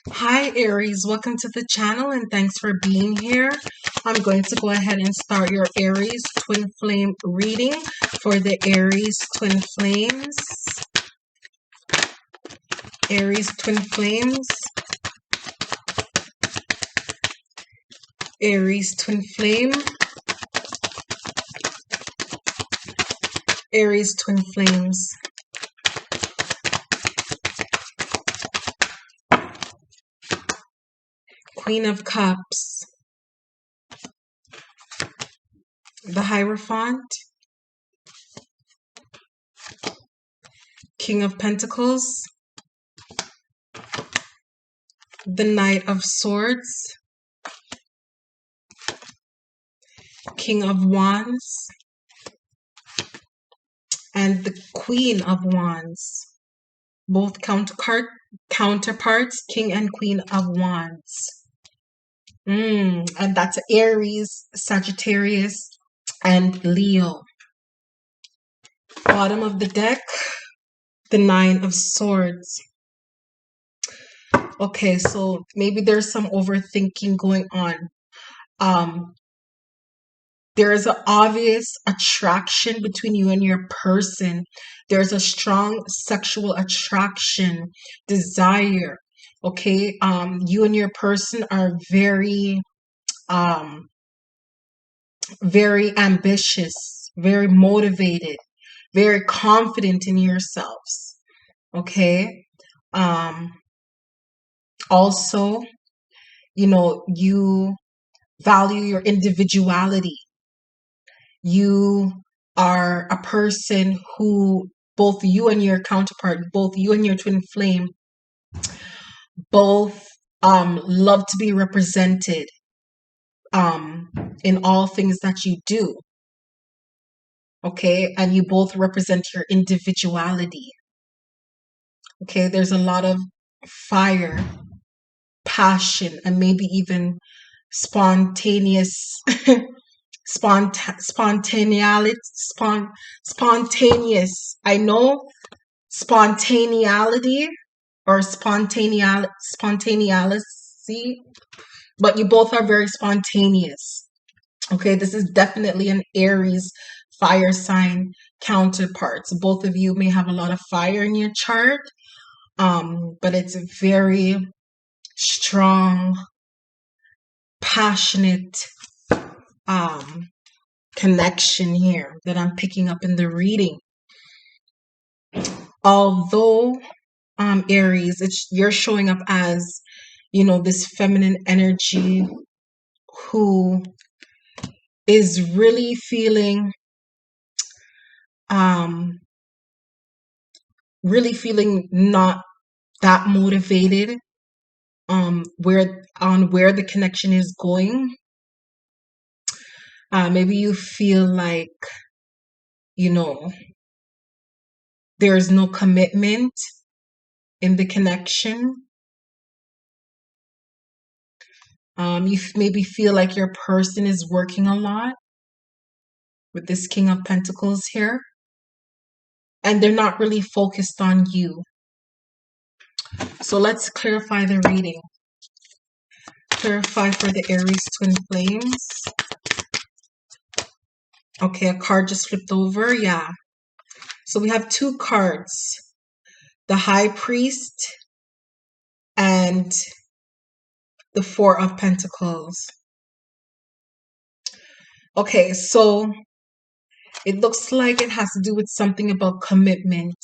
Hi Aries, welcome to the channel and thanks for being here. I'm going to go ahead and start your Aries twin flame reading for the Aries twin flames. Aries twin flames. Aries twin flame. Aries twin flames. Queen of Cups. The Hierophant. King of Pentacles. The Knight of Swords. King of Wands. And the Queen of Wands. Both counterparts, King and Queen of Wands. And that's Aries, Sagittarius, and Leo. Bottom of the deck, the Nine of Swords. Okay, so maybe there's some overthinking going on. There is an obvious attraction between you and your person. There's a strong sexual attraction, desire. Okay, you and your person are very ambitious, very motivated, very confident in yourselves. Okay, also, you value your individuality. You are a person who both you and your counterpart, both you and your twin flame, both love to be represented in all things that you do. Okay, and you both represent your individuality. Okay, there's a lot of fire, passion, and maybe even spontaneous spontaneous. I know spontaneity or spontaneity, but you both are very spontaneous. Okay, this is definitely an Aries fire sign counterpart. So both of you may have a lot of fire in your chart, but it's a very strong, passionate connection here that I'm picking up in the reading. Although Aries, you're showing up as, this feminine energy who is really feeling not that motivated where the connection is going. Maybe you feel like there's no commitment in the connection. You maybe feel like your person is working a lot with this King of Pentacles here, and they're not really focused on you. So let's clarify the reading. Clarify for the Aries twin flames. Okay, a card just flipped over. Yeah. So we have two cards. The High Priest and the Four of Pentacles. Okay, so it looks like it has to do with something about commitment,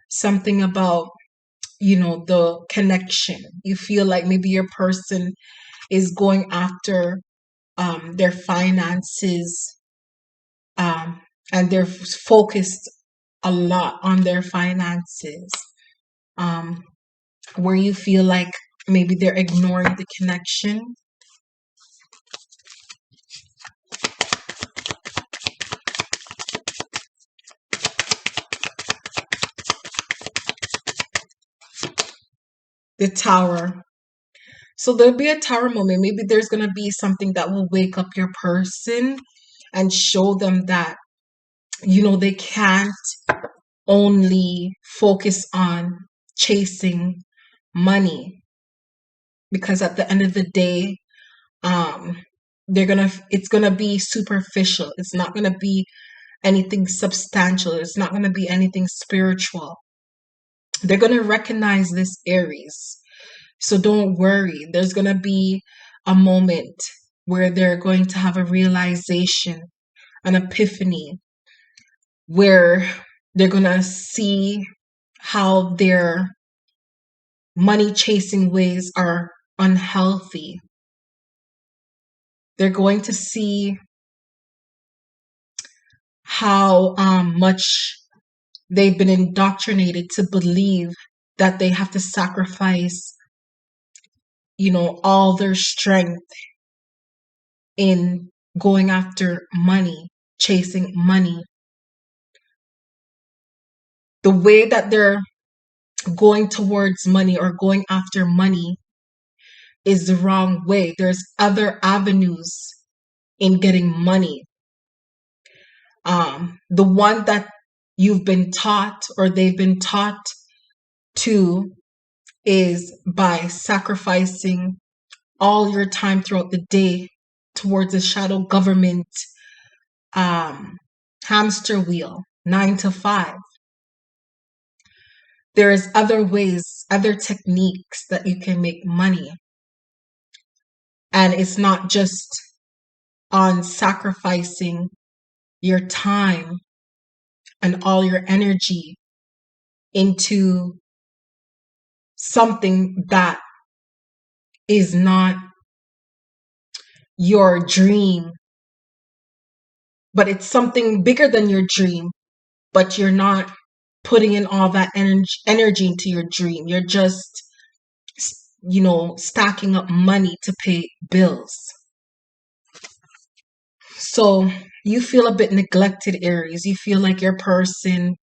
something about, the connection. You feel like maybe your person is going after their finances, and they're focused a lot on their finances, where you feel like maybe they're ignoring the connection. The Tower. So there'll be a Tower moment. Maybe there's going to be something that will wake up your person and show them that, they can't only focus on chasing money. because at the end of the day, um, it's gonna be superficial. It's not gonna be anything substantial. It's not gonna be anything spiritual. They're gonna recognize this, Aries. So don't worry. There's gonna be a moment where they're going to have a realization, an epiphany, where they're gonna see how their money chasing ways are unhealthy. They're going to see how much they've been indoctrinated to believe that they have to sacrifice, all their strength in going after money, chasing money. The way that they're going towards money or going after money is the wrong way. There's other avenues in getting money. The one that you've been taught or they've been taught to is by sacrificing all your time throughout the day towards a shadow government hamster wheel, 9 to 5. There's other ways, other techniques that you can make money. And it's not just on sacrificing your time and all your energy into something that is not your dream, but it's something bigger than your dream, but you're not putting in all that energy into your dream. You're just, stacking up money to pay bills. So you feel a bit neglected, Aries. You feel like your person,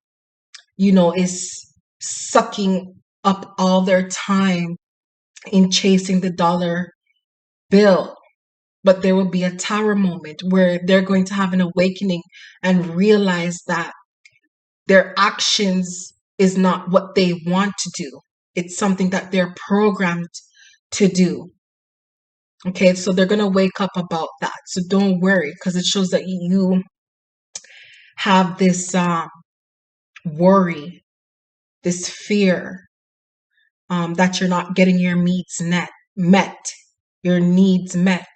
is sucking up all their time in chasing the dollar bill. But there will be a tower moment where they're going to have an awakening and realize that their actions is not what they want to do. It's something that they're programmed to do. Okay, so they're going to wake up about that. So don't worry, because it shows that you have this worry, this fear that you're not getting your needs your needs met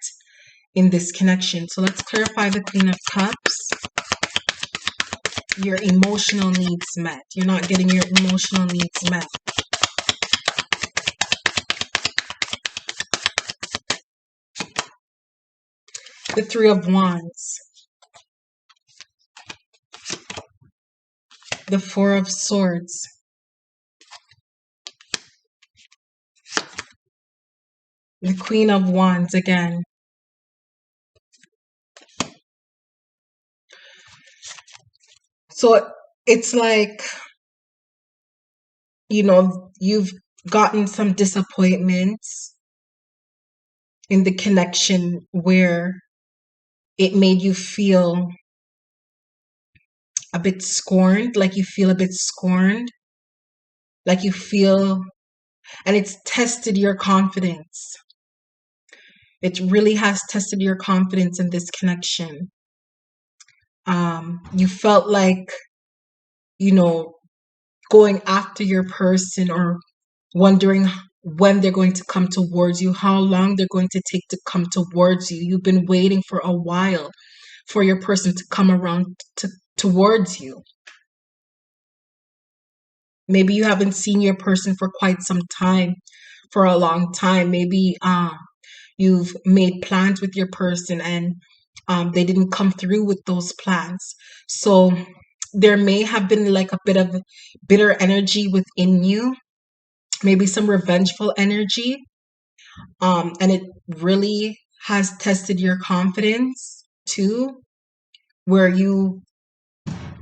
in this connection. So let's clarify the Queen of Cups. Your emotional needs met. You're not getting your emotional needs met. The Three of Wands. The Four of Swords. The Queen of Wands again. So it's like, you've gotten some disappointments in the connection where it made you feel a bit scorned, like you feel a bit scorned, like you feel, and it's tested your confidence. It really has tested your confidence in this connection. You felt like, going after your person or wondering when they're going to come towards you, how long they're going to take to come towards you. You've been waiting for a while for your person to come around towards you. Maybe you haven't seen your person for quite some time, for a long time. Maybe you've made plans with your person and they didn't come through with those plans. So there may have been like a bit of bitter energy within you, maybe some revengeful energy. And it really has tested your confidence too, where you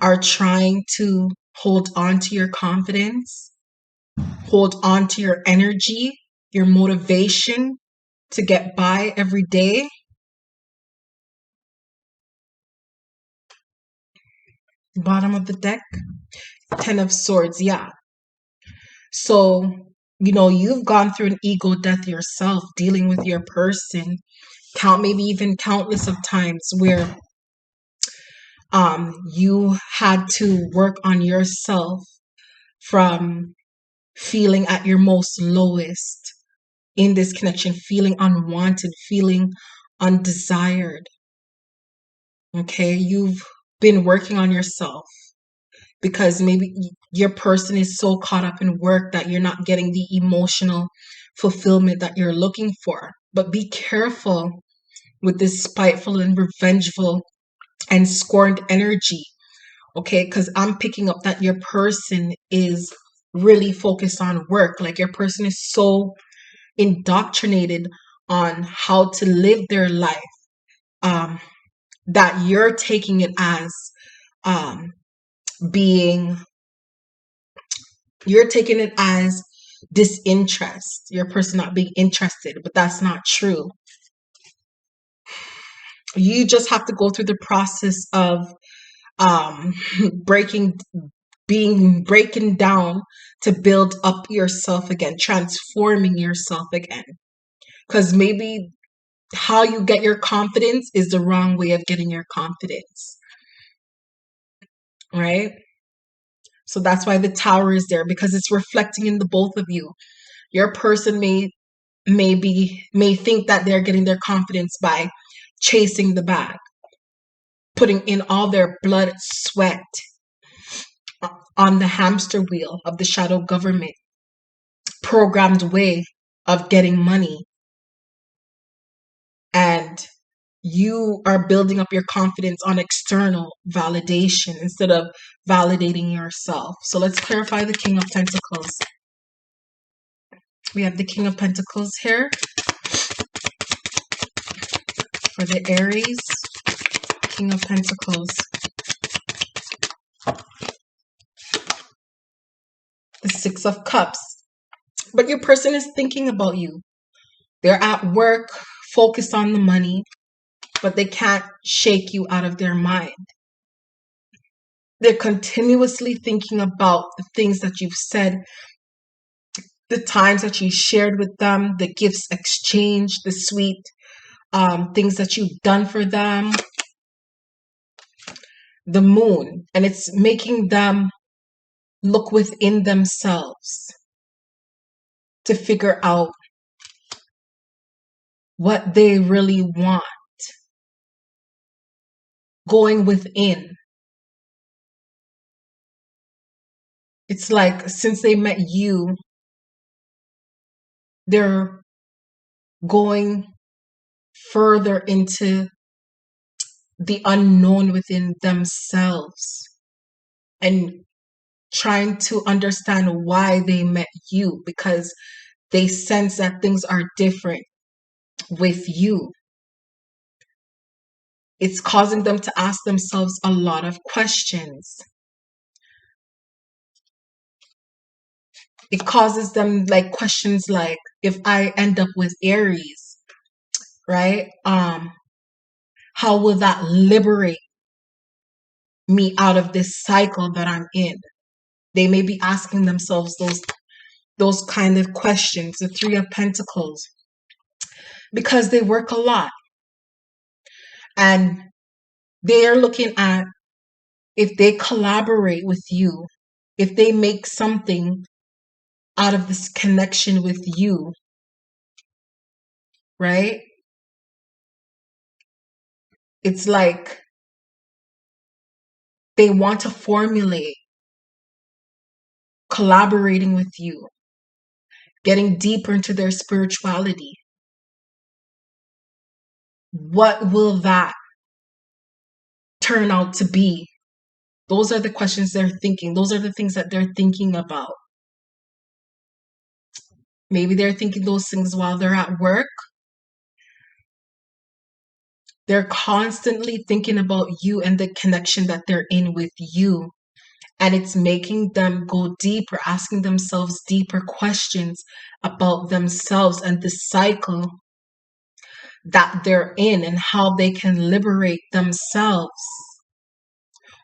are trying to hold on to your confidence, hold on to your energy, your motivation to get by every day. Bottom of the deck, Ten of Swords, yeah. So you've gone through an ego death yourself, dealing with your person, maybe even countless of times where you had to work on yourself from feeling at your most lowest in this connection, feeling unwanted, feeling undesired. Okay, you've been working on yourself because maybe your person is so caught up in work that you're not getting the emotional fulfillment that you're looking for. But be careful with this spiteful and revengeful and scorned energy, okay? Because I'm picking up that your person is really focused on work. Like your person is so indoctrinated on how to live their life, um, that you're taking it as um, being, you're taking it as disinterest, your person not being interested, but that's not true. You just have to go through the process of um, breaking breaking down to build up yourself again, transforming yourself again. Because maybe how you get your confidence is the wrong way of getting your confidence, right? So that's why the tower is there, because it's reflecting in the both of you. Your person may think that they're getting their confidence by chasing the bag, putting in all their blood, sweat on the hamster wheel of the shadow government programmed way of getting money, and you are building up your confidence on external validation instead of validating yourself. So let's clarify the King of Pentacles. We have the King of Pentacles here for the Aries. King of Pentacles. The Six of Cups. But your person is thinking about you. They're at work, focused on the money, but they can't shake you out of their mind. They're continuously thinking about the things that you've said, the times that you shared with them, the gifts exchanged, the sweet things that you've done for them. The Moon. And it's making them look within themselves to figure out what they really want. Going within. It's like since they met you, they're going further into the unknown within themselves and trying to understand why they met you, because they sense that things are different with you. It's causing them to ask themselves a lot of questions. It causes them like questions like, if I end up with Aries, right? How will that liberate me out of this cycle that I'm in? They may be asking themselves those kind of questions, the Three of Pentacles, because they work a lot and they are looking at, if they collaborate with you, if they make something out of this connection with you, right? It's like they want to formulate collaborating with you, getting deeper into their spirituality. What will that turn out to be? Those are the questions they're thinking. Those are the things that they're thinking about. Maybe they're thinking those things while they're at work. They're constantly thinking about you and the connection that they're in with you. And it's making them go deeper, asking themselves deeper questions about themselves and the cycle that they're in and how they can liberate themselves.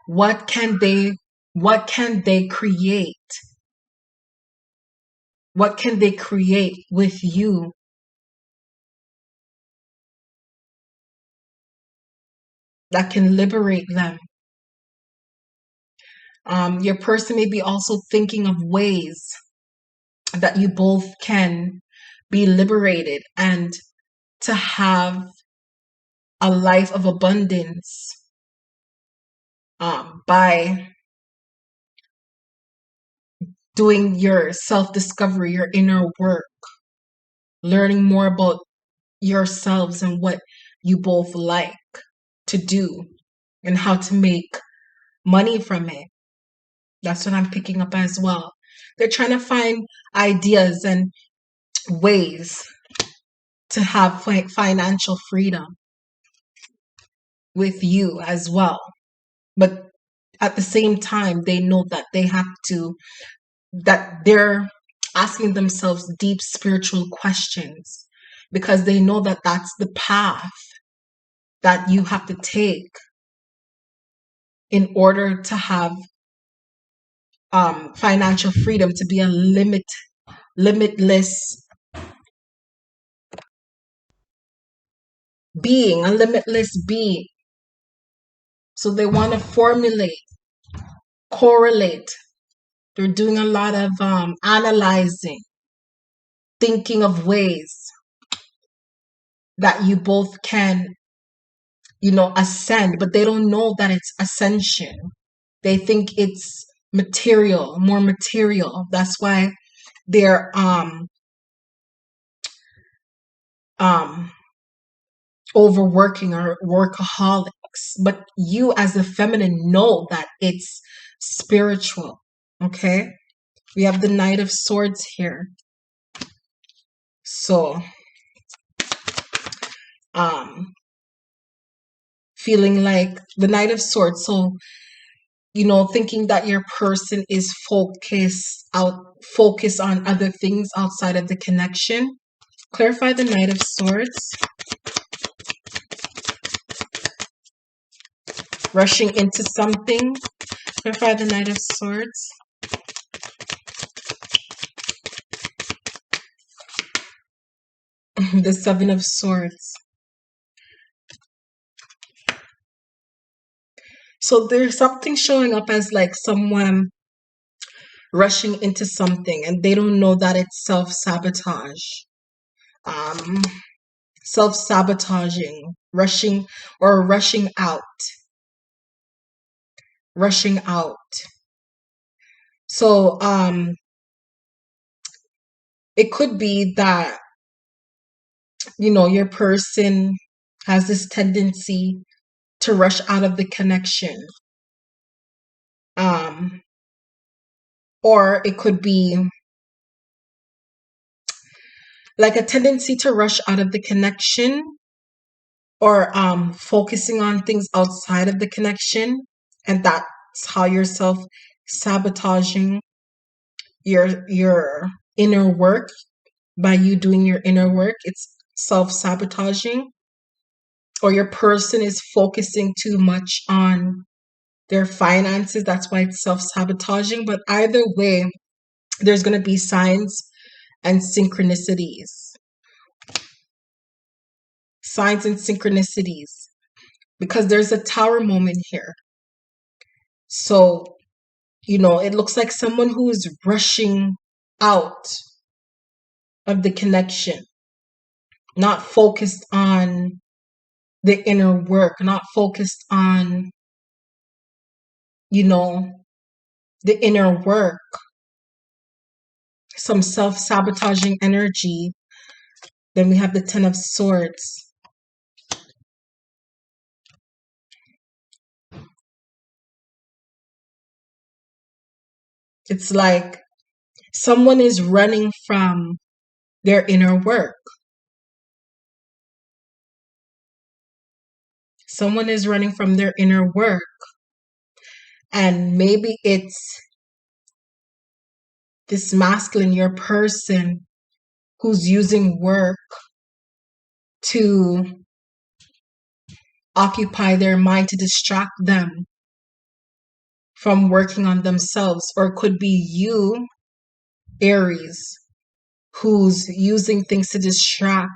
What can they create What can they create with you that can liberate them? Your person may be also thinking of ways that you both can be liberated and to have a life of abundance by doing your self discovery, your inner work, learning more about yourselves and what you both like to do and how to make money from it. That's what I'm picking up as well. They're trying to find ideas and ways to have financial freedom with you as well. But at the same time, they know that that they're asking themselves deep spiritual questions because they know that that's the path that you have to take in order to have financial freedom, to be a limitless being. So they want to formulate, correlate. They're doing a lot of analyzing, thinking of ways that you both can, ascend, but they don't know that it's ascension. They think it's material, more material. That's why they're um overworking or workaholics. But you as a feminine know that it's spiritual. Okay? We have the Knight of Swords here. So feeling like the Knight of Swords. So, thinking that your person is focused on other things outside of the connection. Clarify the Knight of Swords. Rushing into something. Clarify the Knight of Swords. The Seven of Swords. So there's something showing up as like someone rushing into something and they don't know that it's self-sabotage. Self-sabotaging, rushing out. Rushing out. So it could be that your person has this tendency to rush out of the connection. Or it could be like a tendency to rush out of the connection or focusing on things outside of the connection, and that's how you're self-sabotaging your inner work. By you doing your inner work, it's self-sabotaging. Or your person is focusing too much on their finances, that's why it's self-sabotaging. But either way, there's going to be signs and synchronicities. Signs and synchronicities. Because there's a tower moment here. So, it looks like someone who is rushing out of the connection, not focused on the inner work, not focused on, the inner work. Some self-sabotaging energy. Then we have the Ten of Swords. It's like someone is running from their inner work. Someone is running from their inner work. And maybe it's this masculine, your person, who's using work to occupy their mind, to distract them from working on themselves. Or it could be you, Aries, who's using things to distract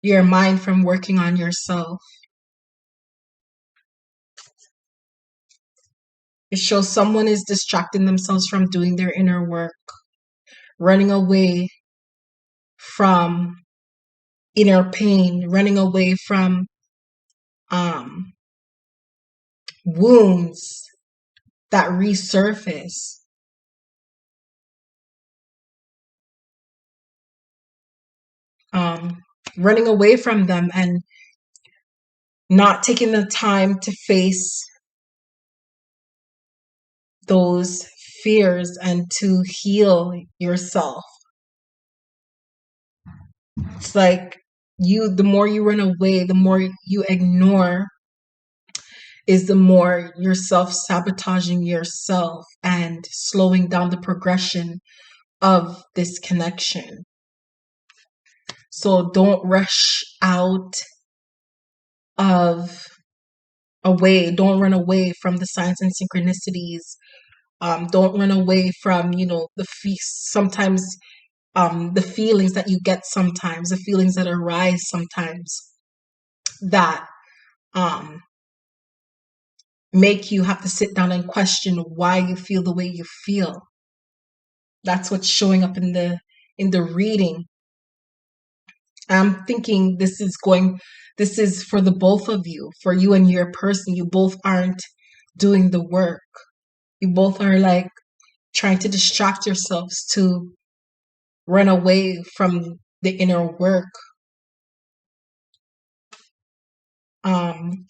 your mind from working on yourself. It shows someone is distracting themselves from doing their inner work, running away from inner pain, running away from um, wounds that resurface. Um, Running away from them and not taking the time to face those fears and to heal yourself. It's like the more you run away, the more you ignore, is the more you're self-sabotaging yourself and slowing down the progression of this connection. So don't rush out of don't run away from the signs and synchronicities. Don't run away from, the feast. Sometimes the feelings that you get sometimes, the feelings that arise sometimes that um, make you have to sit down and question why you feel the way you feel. That's what's showing up in the reading. I'm thinking this is for the both of you, for you and your person. You both aren't doing the work. You both are like trying to distract yourselves to run away from the inner work. Um,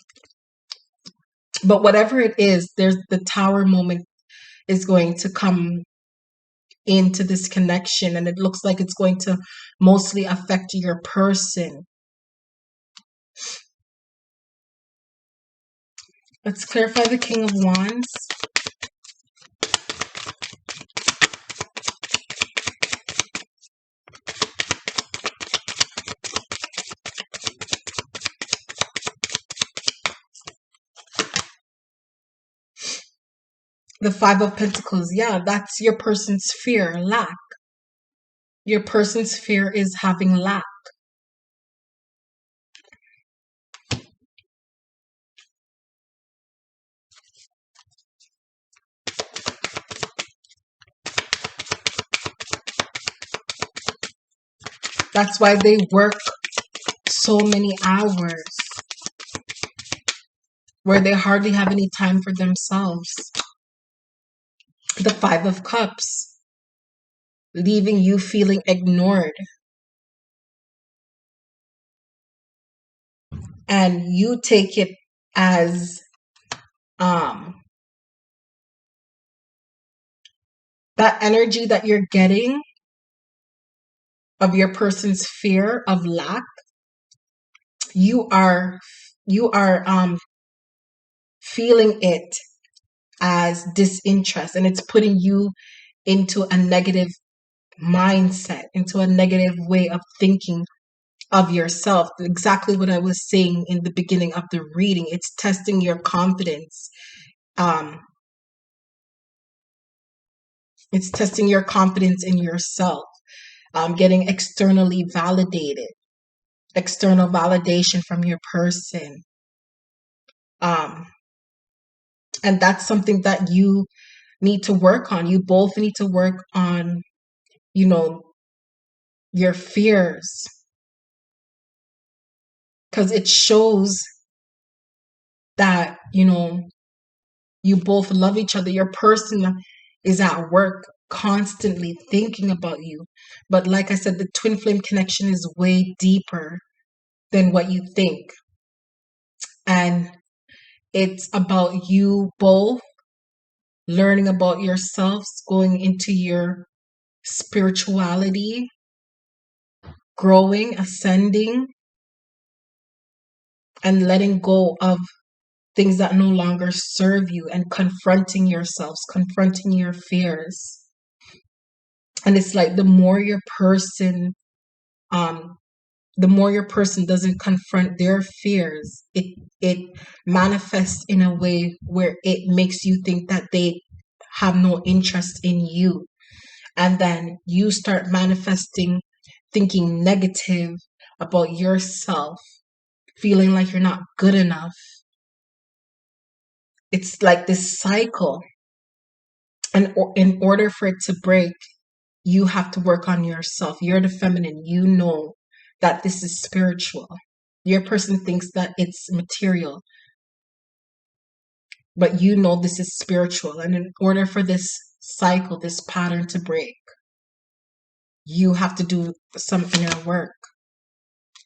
but whatever it is, there's the tower moment is going to come into this connection, and it looks like it's going to mostly affect your person. Let's clarify the King of Wands. The Five of Pentacles. Yeah, that's your person's fear, lack. Your person's fear is having lack. That's why they work so many hours, where they hardly have any time for themselves. The Five of Cups, leaving you feeling ignored. And you take it as that energy that you're getting of your person's fear of lack. You are feeling it as disinterest, and it's putting you into a negative mindset, into a negative way of thinking of yourself. Exactly what I was saying in the beginning of the reading. It's testing your confidence. It's testing your confidence in yourself. Getting externally validated, external validation from your person. And that's something that you need to work on. You both need to work on, your fears. Because it shows that, you both love each other. Your person is at work constantly thinking about you. But like I said, the twin flame connection is way deeper than what you think. And it's about you both learning about yourselves, going into your spirituality, growing, ascending, and letting go of things that no longer serve you, and confronting yourselves, confronting your fears. And it's like the more your person doesn't confront their fears, it manifests in a way where it makes you think that they have no interest in you. And then you start manifesting, thinking negative about yourself, feeling like you're not good enough. It's like this cycle. And in order for it to break, you have to work on yourself. You're the feminine. You know that this is spiritual. Your person thinks that it's material, but you know this is spiritual. And in order for this cycle, this pattern to break, you have to do some inner work.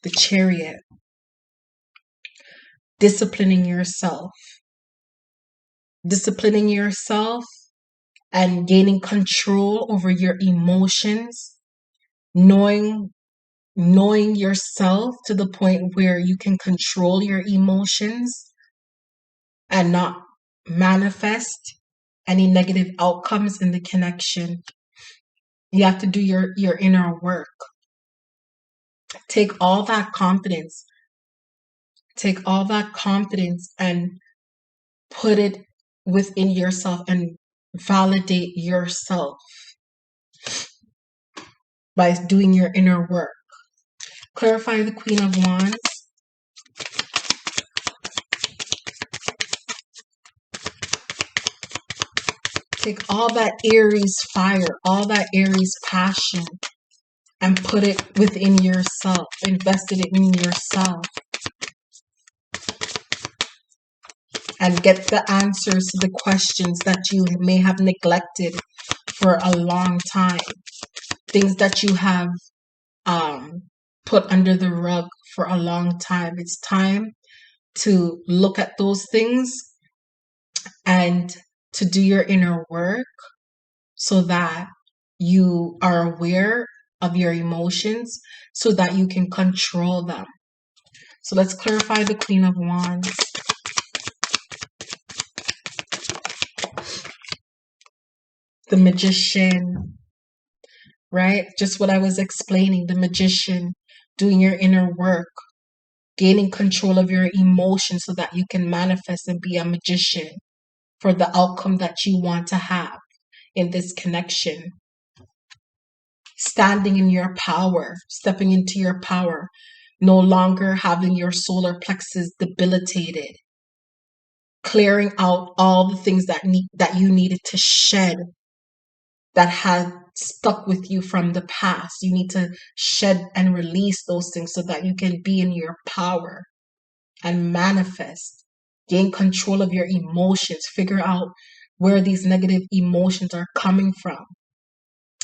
The Chariot, disciplining yourself, disciplining yourself and gaining control over your emotions, knowing yourself to the point where you can control your emotions and not manifest any negative outcomes in the connection. You have to do your inner work. Take all that confidence, and put it within yourself and validate yourself by doing your inner work. Clarify the Queen of Wands. Take all that Aries fire, all that Aries passion, and put it within yourself. Invested it in yourself. And get the answers to the questions that you may have neglected for a long time. Things that you have put under the rug for a long time. It's time to look at those things and to do your inner work so that you are aware of your emotions so that you can control them. So let's clarify the Queen of Wands. The Magician, right? Just what I was explaining, the Magician, doing your inner work, gaining control of your emotions so that you can manifest and be a magician for the outcome that you want to have in this connection. Standing in your power, stepping into your power, no longer having your solar plexus debilitated, clearing out all the things that you needed to shed that had stuck with you from the past. You need to shed and release those things so that you can be in your power and manifest. Gain control of your emotions. Figure out where these negative emotions are coming from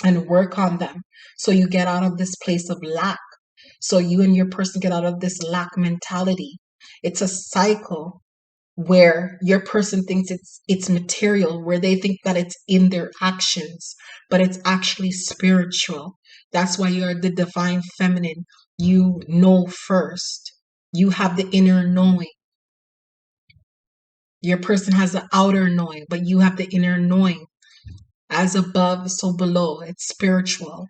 and work on them so you get out of this place of lack. So you and your person get out of this lack mentality. It's a cycle where your person thinks it's material, where they think that it's in their actions, but it's actually spiritual. That's why you are the divine feminine. You know first. You have the inner knowing. Your person has the outer knowing, but you have the inner knowing. As above, so below. It's spiritual.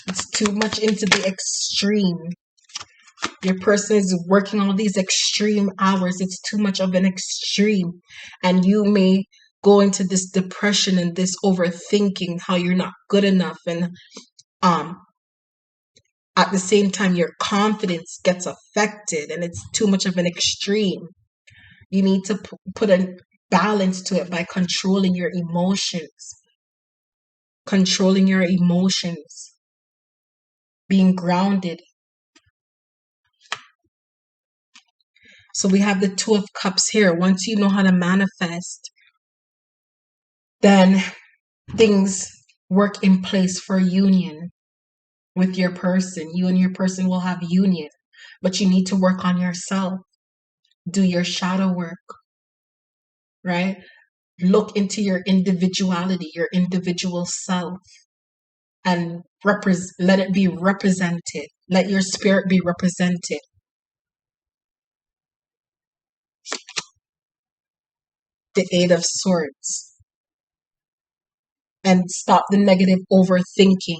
It's too much into the extreme. Your person is working all these extreme hours. It's too much of an extreme. And you may go into this depression and this overthinking how you're not good enough. And um, at the same time, your confidence gets affected and it's too much of an extreme. You need to put a balance to it by controlling your emotions. Controlling your emotions. Being grounded. So we have the Two of Cups here. Once you know how to manifest, then things work in place for union with your person. You and your person will have union, but you need to work on yourself. Do your shadow work, right? Look into your individuality, your individual self, and let it be represented. Let your spirit be represented. The Eight of Swords. and stop the negative overthinking.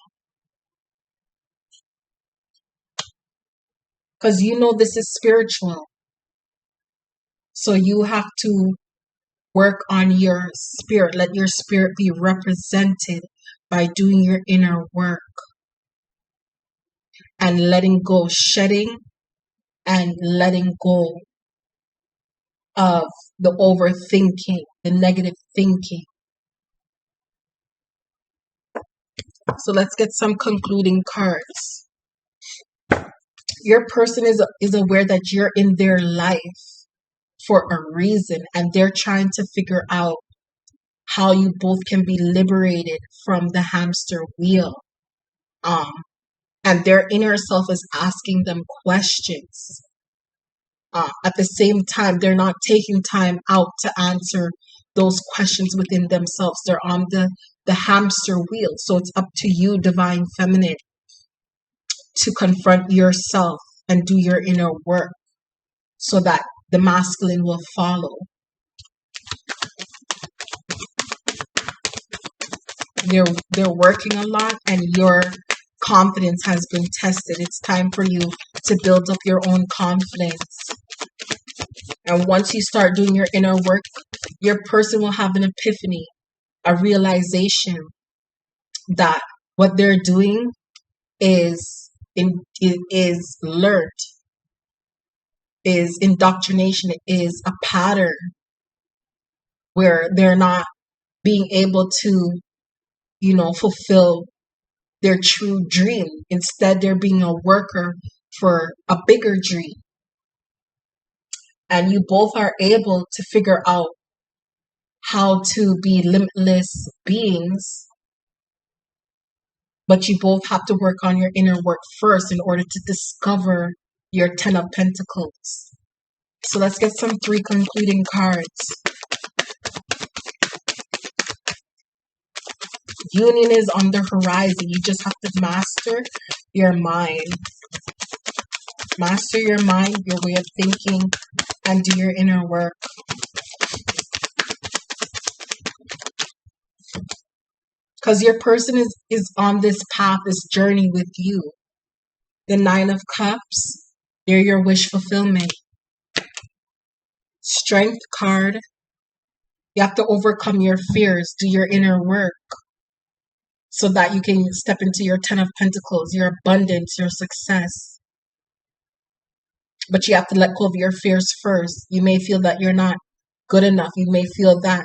Because you know this is spiritual. So you have to work on your spirit. Let your spirit be represented by doing your inner work and letting go, shedding and letting go of the overthinking, the negative thinking. So let's get some concluding cards. Your person is aware that you're in their life for a reason, and they're trying to figure out how you both can be liberated from the hamster wheel. Um, and their inner self is asking them questions. At the same time, they're not taking time out to answer those questions within themselves. They're on the hamster wheel. So it's up to you, divine feminine, to confront yourself and do your inner work so that the masculine will follow. They're working a lot and your confidence has been tested. It's time for you to build up your own confidence. And once you start doing your inner work, your person will have an epiphany, a realization that what they're doing is learned, is indoctrination, is a pattern where they're not being able to, fulfill their true dream. Instead, they're being a worker for a bigger dream. And you both are able to figure out how to be limitless beings, but you both have to work on your inner work first in order to discover your 10 of Pentacles. So let's get some 3 concluding cards. Union is on the horizon. You just have to master your mind. Master your mind, your way of thinking, and do your inner work. Because your person is on this path, this journey with you. The 9 of Cups, they're your wish fulfillment. Strength card, you have to overcome your fears, do your inner work so that you can step into your 10 of Pentacles, your abundance, your success. But you have to let go of your fears first. You may feel that you're not good enough. You may feel that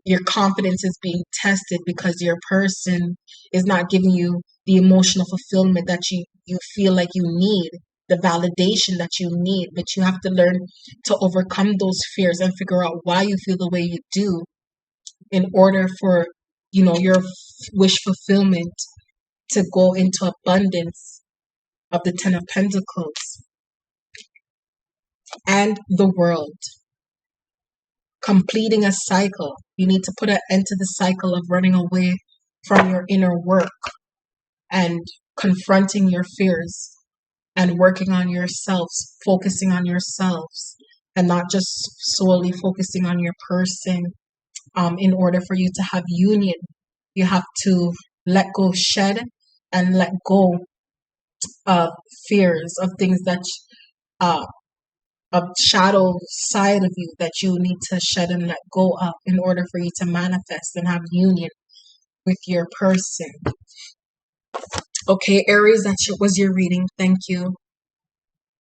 your confidence is being tested because your person is not giving you the emotional fulfillment that you feel like you need, the validation that you need. But you have to learn to overcome those fears and figure out why you feel the way you do in order for, your wish fulfillment to go into abundance of the 10 of Pentacles. And the World. Completing a cycle. You need to put an end to the cycle of running away from your inner work and confronting your fears and working on yourselves, focusing on yourselves, and not just solely focusing on your person. In order for you to have union, you have to let go, shed, and let go of fears, of things that a shadow side of you that you need to shed and let go of in order for you to manifest and have union with your person. Okay, Aries, that was your reading. Thank you.